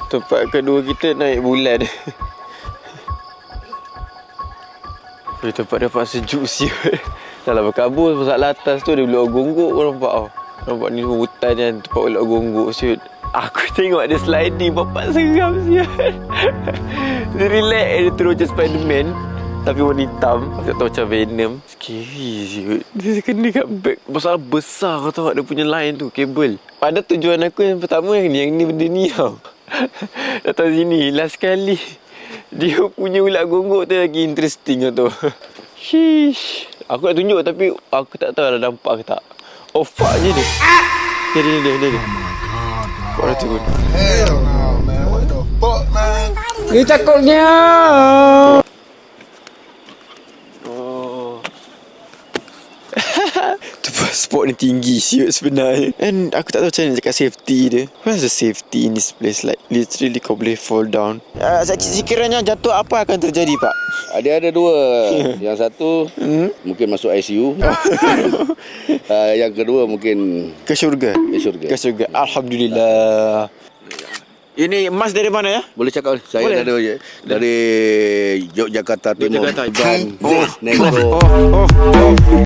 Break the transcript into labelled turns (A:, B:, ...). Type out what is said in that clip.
A: Tempat kedua kita naik bulan. Tempat dapat sejuk siut. Dalam berkabur pasal atas tu ada ular gonggok kau nampak tau. Nampak ni semua hutan kan, tempat ular gonggok siut. Aku tengok ada sliding, bapak seram siut. Dia relax, dia terus macam Spiderman tapi warna hitam. Aku tak tahu macam Venom. Scary siut. Dia kena kat bag. Pasal besar kau tahu dia punya line tu, kabel. Pada tujuan aku yang pertama yang ni benda ni tau. Datang sini, last sekali dia punya ulat gonggok tu lagi interesting tu. Sheesh. Aku nak tunjuk tapi aku tak tahu dah nampak ke tak. Oh fuck je dia. Dia. Kau dah turun.
B: Hell no, man. What the fuck, man?
C: Dia takutnya.
A: Oh. Tu spot ni tinggi siut sebenarnya. And aku tak tahu macam mana cakap safety dia. Where's the safety in this place? Like literally kau boleh fall down. Sekiranya jatuh apa akan terjadi pak?
D: Ada dua. Yang satu mungkin masuk ICU. Yang kedua mungkin
A: Ke syurga. Ke syurga. Alhamdulillah. Ini emas dari mana ya?
D: Boleh cakap saya
A: Boleh.
D: dari Yogyakarta Timur.
A: Yogyakarta.
D: Dan Negro.
A: Oh.